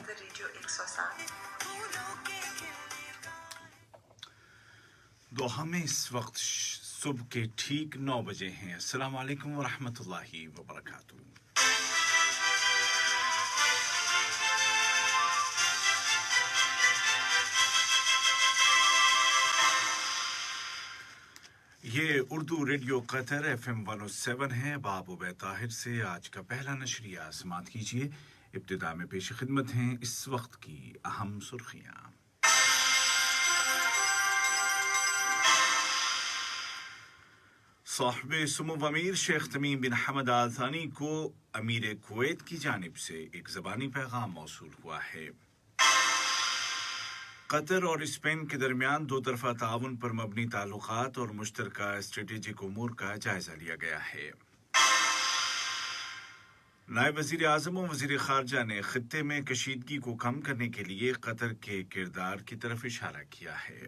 قطر radio 107 Doha میں اس وقت صبح کے ٹھیک 9 بجے ہیں۔ السلام علیکم ورحمۃ اللہ وبرکاتہ۔ یہ اردو ریڈیو قطر FM 107 ہے۔ باب عبید طاہر سے آج کا پہلا نشریہ سماعت کیجیے۔ ابتدا میں پیش خدمت ہیں اس وقت کی اہم سرخیاں۔ صاحب سمو امیر شیخ تمیم بن حمد آل ثانی کو امیر کویت کی جانب سے ایک زبانی پیغام موصول ہوا ہے۔ قطر اور اسپین کے درمیان دو طرفہ تعاون پر مبنی تعلقات اور مشترکہ اسٹریٹجک امور کا جائزہ لیا گیا ہے۔ نائب وزیر اعظم و وزیر خارجہ نے خطے میں کشیدگی کو کم کرنے کے لیے قطر کے کردار کی طرف اشارہ کیا ہے۔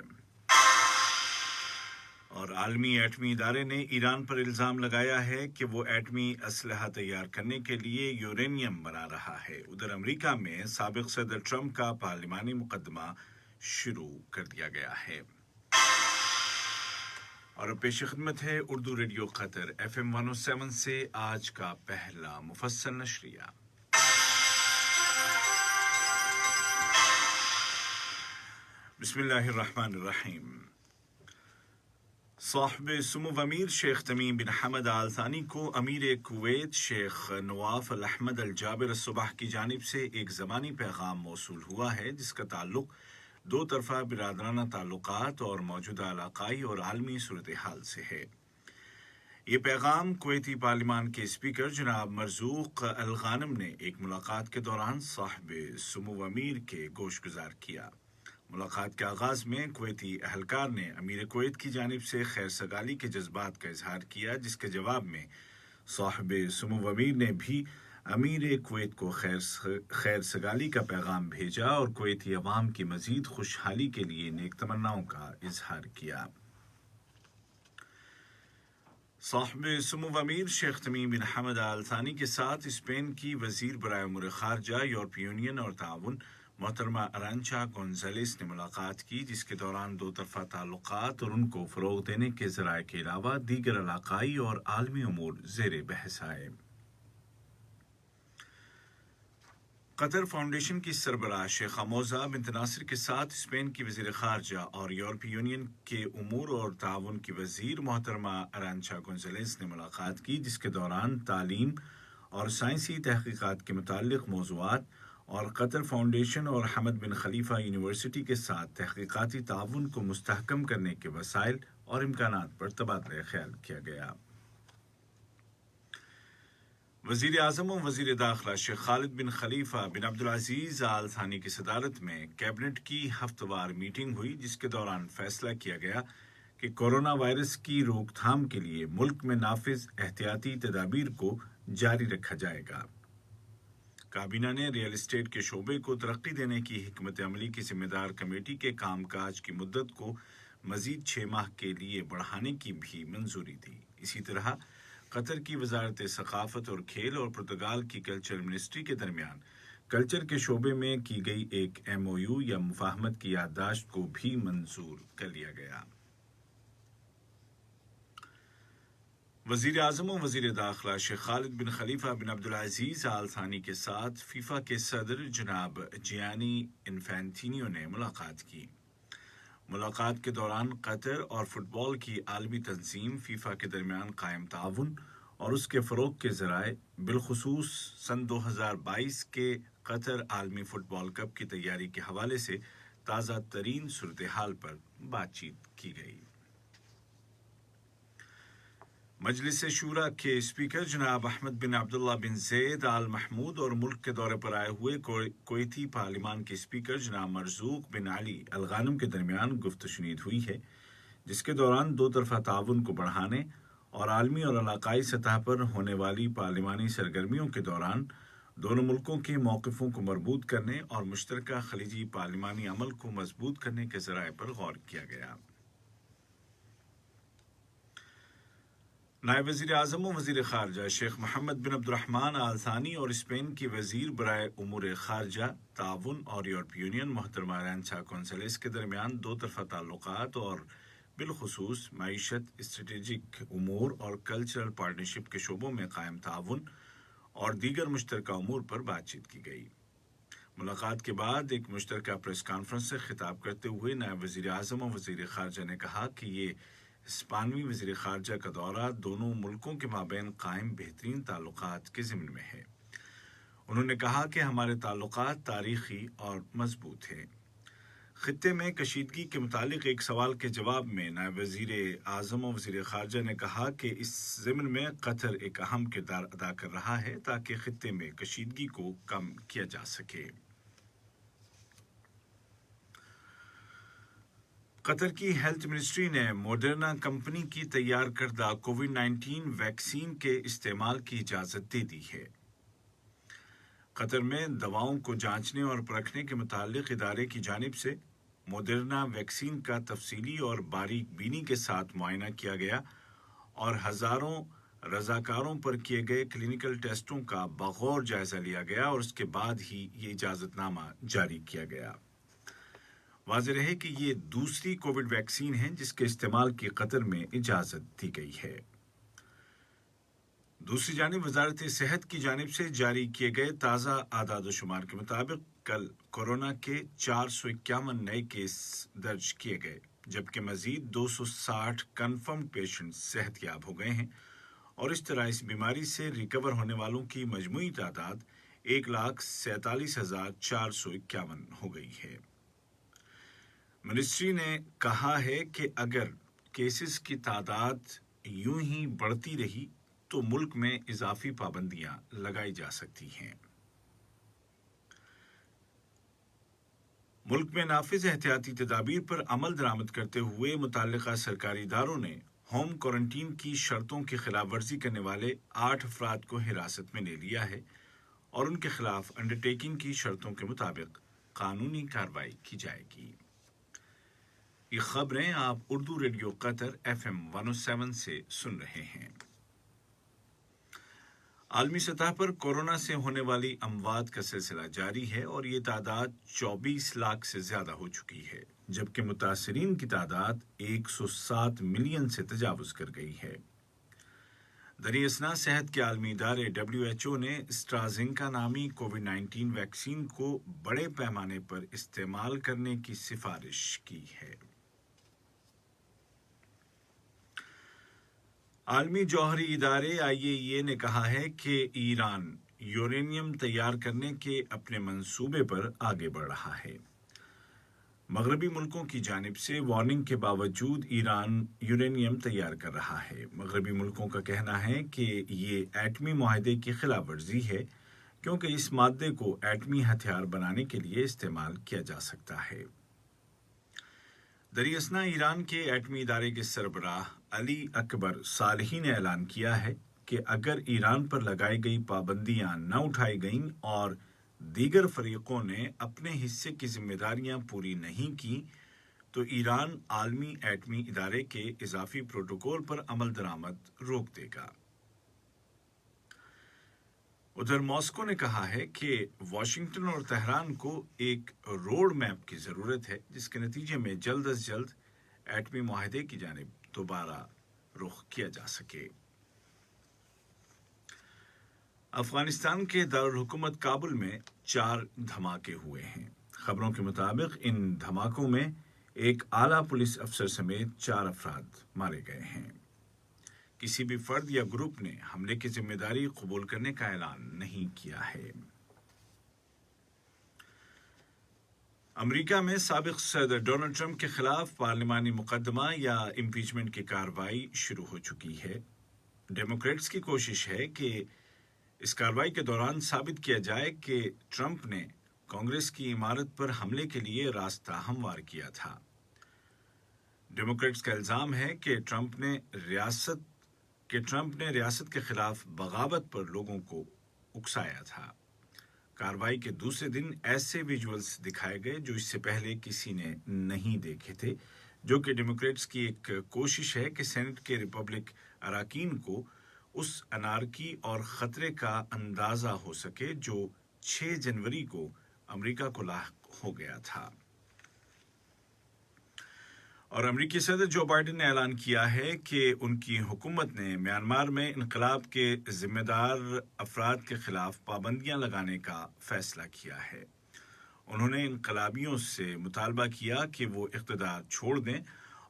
اور عالمی ایٹمی ادارے نے ایران پر الزام لگایا ہے کہ وہ ایٹمی اسلحہ تیار کرنے کے لیے یورینیم بنا رہا ہے۔ ادھر امریکہ میں سابق صدر ٹرمپ کا پارلیمانی مقدمہ شروع کر دیا گیا ہے۔ اور پیش خدمت ہے اردو ریڈیو قطر FM 107 سے آج کا پہلا مفصل نشریہ۔ بسم اللہ الرحمن الرحیم۔ صاحب سمو امیر شیخ تمیم بن حمد آل ثانی کو امیر کویت شیخ نواف الاحمد الجابر الصبح کی جانب سے ایک زبانی پیغام موصول ہوا ہے، جس کا تعلق دو طرفہ برادرانہ تعلقات اور موجودہ علاقائی اور عالمی صورتحال سے ہے۔ یہ پیغام کویتی پارلیمان کے اسپیکر جناب مرزوق الغانم نے ایک ملاقات کے دوران صاحب سمو امیر کے گوش گزار کیا۔ ملاقات کے آغاز میں کویتی اہلکار نے امیر کویت کی جانب سے خیر سگالی کے جذبات کا اظہار کیا، جس کے جواب میں صاحب سمو امیر نے بھی امیر کویت کو خیر سگالی کا پیغام بھیجا اور کویتی عوام کی مزید خوشحالی کے لیے نیک تمناؤں کا اظہار کیا۔ صاحب سمو امیر شیخ تمیم بن حمد آل ثانی کے ساتھ اسپین کی وزیر برائے امور خارجہ، یورپی یونین اور تعاون محترمہ ارانچا گونزالیس نے ملاقات کی، جس کے دوران دو طرفہ تعلقات اور ان کو فروغ دینے کے ذرائع کے علاوہ دیگر علاقائی اور عالمی امور زیر بحث آئے۔ قطر فاؤنڈیشن کی سربراہ شیخہ موزہ بنت ناصر کے ساتھ اسپین کی وزیر خارجہ اور یورپی یونین کے امور اور تعاون کی وزیر محترمہ ارانچا گونزالیس نے ملاقات کی، جس کے دوران تعلیم اور سائنسی تحقیقات کے متعلق موضوعات اور قطر فاؤنڈیشن اور حمد بن خلیفہ یونیورسٹی کے ساتھ تحقیقاتی تعاون کو مستحکم کرنے کے وسائل اور امکانات پر تبادلہ خیال کیا گیا۔ وزیر اعظم و وزیر داخلہ شیخ خالد بن خلیفہ بن عبدالعزیز آل ثانی کی صدارت میں کیبنٹ کی ہفتہ وار میٹنگ ہوئی، جس کے دوران فیصلہ کیا گیا کہ کورونا وائرس کی روک تھام کے لیے ملک میں نافذ احتیاطی تدابیر کو جاری رکھا جائے گا۔ کابینہ نے ریئل اسٹیٹ کے شعبے کو ترقی دینے کی حکمت عملی کی ذمہ دار کمیٹی کے کام کاج کی مدت کو مزید 6 ماہ کے لیے بڑھانے کی بھی منظوری دی۔ اسی طرح قطر کی وزارت ثقافت اور کھیل اور پرتگال کی کلچر منسٹری کے درمیان کلچر کے شعبے میں کی گئی ایک MOU یا مفاہمت کی یادداشت کو بھی منظور کر لیا گیا۔ وزیر اعظم و وزیر داخلہ شیخ خالد بن خلیفہ بن عبدالعزیز آل ثانی کے ساتھ فیفا کے صدر جناب جیانی انفینٹینو نے ملاقات کی۔ ملاقات کے دوران قطر اور فٹ بال کی عالمی تنظیم فیفا کے درمیان قائم تعاون اور اس کے فروغ کے ذرائع، بالخصوص سن 2022 کے قطر عالمی فٹ بال کپ کی تیاری کے حوالے سے تازہ ترین صورتحال پر بات چیت کی گئی۔ مجلس شورا کے اسپیکر جناب احمد بن عبداللہ بن زید آل محمود اور ملک کے دورے پر آئے ہوئے کویتی پارلیمان کے اسپیکر جناب مرزوق بن علی الغانم کے درمیان گفت و شنید ہوئی ہے، جس کے دوران دو طرفہ تعاون کو بڑھانے اور عالمی اور علاقائی سطح پر ہونے والی پارلیمانی سرگرمیوں کے دوران دونوں ملکوں کے موقفوں کو مربوط کرنے اور مشترکہ خلیجی پارلیمانی عمل کو مضبوط کرنے کے ذرائع پر غور کیا گیا۔ नायब वज़ीर आज़म और वज़ीर ख़ारजा शेख मोहम्मद बिन अब्दुर्रहमान आल थानी और स्पेन की वज़ीर बराए उमूर ख़ारजा ताउन और यूरोपीय यूनियन मोहतरमा रैंसा कौंसलेस के दरमियान दो तरफ़ा ताल्लुक़ात और बिलखुसूस मईशत, स्ट्रेटेजिक उमूर और कल्चरल पार्टनरशिप के शोबों में कायम ताउन और दीगर मुश्तरका उमूर पर बातचीत की गई। मुलाकात के बाद एक मुश्तरका प्रेस कॉन्फ्रेंस से खिताब करते हुए नायब वज़ीर आज़म और वज़ीर ख़ारजा ने कहा कि ये स्पेनी वज़ीर ख़ारजा का दौरा दोनों मुल्कों के माबैन कायम बेहतरीन ताल्लुक़ात के ज़िम्न में है। उन्होंने कहा कि हमारे ताल्लुक़ात तारीख़ी और मजबूत हैं। खित्ते में कशीदगी के मुतालिक एक सवाल के जवाब में नायब वज़ीर आज़म और वज़ीर ख़ारजा ने कहा कि इस ज़िम्न में कतर एक अहम किरदार अदा कर रहा है ताकि खित्ते में कशीदगी को कम किया जा सके। कतर की हेल्थ मिनिस्ट्री ने मॉडर्ना कंपनी की तैयार करदा कोविड-19 वैक्सीन के इस्तेमाल की इजाज़त दे दी है। कतर में दवाओं को जांचने और परखने के मुतालिक इदारे की जानिब से मॉडर्ना वैक्सीन का तफसीली और बारीक बीनी के साथ मुआयना किया गया और हज़ारों रज़ाकारों पर किए गए क्लिनिकल टेस्टों का बगौर जायज़ा लिया गया और उसके बाद ही ये इजाज़तनामा जारी किया गया। वाज़ेह है कि ये दूसरी कोविड वैक्सीन है जिसके इस्तेमाल की कतर में इजाज़त दी गई है। दूसरी जानिब वजारत सेहत की जानिब से जारी किए गए ताज़ा आदाद शुमार के मुताबिक कल कोरोना के 451 नए केस दर्ज किए गए, जबकि मज़ीद 260 कन्फर्म पेशेंट सेहतयाब हो गए हैं और इस तरह इस बीमारी से रिकवर होने वालों की मजमूई तादाद 1,47,451 हो गई है। मिनिस्ट्री ने कहा है कि अगर केसेस की तादाद यूं ही बढ़ती रही तो मुल्क में इजाफी पाबंदियां लगाई जा सकती हैं। मुल्क में नाफिज एहतियाती तदाबीर पर अमल दरामद करते हुए मुतल्लिका सरकारी इदारों ने होम क्वारंटीन की शर्तों की खिलाफ वर्जी करने वाले 8 अफराद को हिरासत में ले लिया है और उनके खिलाफ अंडरटेकिंग की शर्तों के मुताबिक कानूनी कार्रवाई की जाएगी। ये खबरें आप उर्दू रेडियो कतर FM 107 से सुन रहे हैं। आलमी सतह पर कोरोना से होने वाली अमवात का सिलसिला जारी है और ये तादाद 24 लाख से ज्यादा हो चुकी है, जबकि मुतासरीन की तादाद 107 मिलियन से तजावुज कर गई है। दरियासना सेहत के आलमी इदारे WHO ने एस्ट्राज़ेनेका नामी कोविड-19 वैक्सीन को बड़े पैमाने पर इस्तेमाल करने की सिफारिश की है। आलमी जौहरी इदारे IAEA ने कहा है कि ईरान यूरेनियम तैयार करने के अपने मंसूबे पर आगे बढ़ रहा है। मगरबी मुल्कों की जानिब से वार्निंग के बावजूद ईरान यूरेनियम तैयार कर रहा है। मगरबी मुल्कों का कहना है कि ये एटमी मुआहदे की खिलाफ वर्जी है, क्योंकि इस मादे को एटमी हथियार बनाने के लिए इस्तेमाल किया जा सकता है। दरियासना ईरान के एटमी इदारे के सरबराह अली अकबर सालेही ने ऐलान किया है कि अगर ईरान पर लगाई गई पाबंदियां न उठाई गईं और दीगर फरीकों ने अपने हिस्से की जिम्मेदारियां पूरी नहीं की तो ईरान आलमी एटमी इदारे के इजाफी प्रोटोकॉल पर अमल दरामद रोक देगा। उधर मॉस्को ने कहा है कि वाशिंगटन और तेहरान को एक रोड मैप की ज़रूरत है जिसके नतीजे में जल्द अज जल्द एटमी मुआहदे की जानिब दोबारा रुख किया जा सके। अफगानिस्तान के दारुल हुकूमत काबुल में 4 धमाके हुए हैं। खबरों के मुताबिक इन धमाकों में एक आला पुलिस अफसर समेत 4 अफराद मारे गए हैं। किसी भी फर्द या ग्रुप ने हमले की जिम्मेदारी कबूल करने का ऐलान नहीं किया है। अमेरिका में साबिक सदर डोनाल्ड ट्रंप के खिलाफ पार्लिमानी मुकदमा या इम्पीचमेंट की कार्रवाई शुरू हो चुकी है। डेमोक्रेट्स की कोशिश है कि इस कार्रवाई के दौरान साबित किया जाए कि ट्रंप ने कांग्रेस की इमारत पर हमले के लिए रास्ता हमवार किया था। डेमोक्रेट्स का इल्जाम है कि ट्रंप ने रियासत के खिलाफ बगावत पर लोगों को उकसाया था। कार्रवाई के दूसरे दिन ऐसे विजुअल्स दिखाए गए जो इससे पहले किसी ने नहीं देखे थे, जो कि डेमोक्रेट्स की एक कोशिश है कि सेनेट के रिपब्लिक अरकान को उस अनारकी और ख़तरे का अंदाज़ा हो सके जो 6 जनवरी को अमेरिका को लाहिक हो गया था। और अमेरिकी सदर जो बाइडेन ने ऐलान किया है कि उनकी हुकूमत ने म्यांमार में इनकलाब के जिम्मेदार अफराद के खिलाफ पाबंदियां लगाने का फैसला किया है। उन्होंने इनकलाबियों से मुतालबा किया कि वो इक़्तिदार छोड़ दें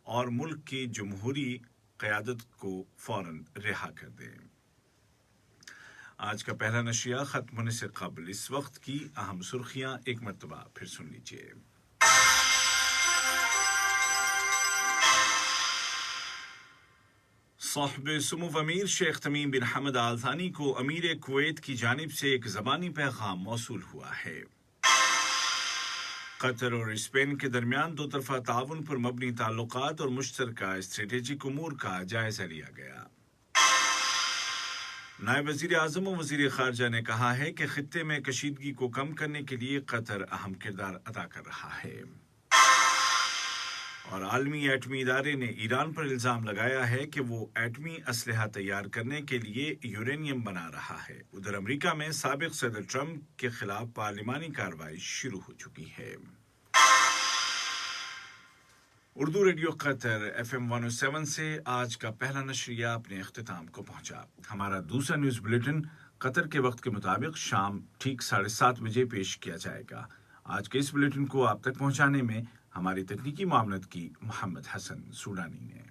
और मुल्क की जमहूरी क़यादत को फ़ौरन रिहा कर दें। आज का पहला नशिया ख़त्म होने से कबल इस वक्त की अहम सुर्खियां एक मरतबा फिर सुन लीजिए। साहिब सुमुव अमीर शेख तमीम बिन हमद आल थानी को अमीर कुवैत की जानिब से एक ज़बानी पैगाम मौसूल हुआ है। कतर और स्पेन के दरमियान दो तरफा ताउन पर मबनी ताल्लुकात और मुश्तरका स्ट्रेटेजिक उमूर का जायजा लिया गया। नायब वज़ीर आज़म और वज़ीर ख़ारजा ने कहा है कि खित्ते में कशीदगी को कम करने के लिए कतर अहम किरदार अदा कर रहा है। और आलमी एटमी इदारे ने ईरान पर इल्ज़ाम लगाया है कि वो एटमी असलहा तैयार करने के लिए यूरेनियम बना रहा है। उधर अमेरिका में साबिक़ सदर ट्रंप के खिलाफ पार्लिमानी कार्रवाई शुरू हो चुकी है। उर्दू रेडियो कतर FM 107 से आज का पहला नशरिया अपने अख्तिताम को पहुंचा। हमारा दूसरा न्यूज़ बुलेटिन कतर के वक्त के मुताबिक शाम ठीक 7:30 बजे पेश किया जाएगा। आज के इस बुलेटिन को आप तक पहुंचाने में हमारी तकनीकी मामलत की मोहम्मद हसन सूडानी ने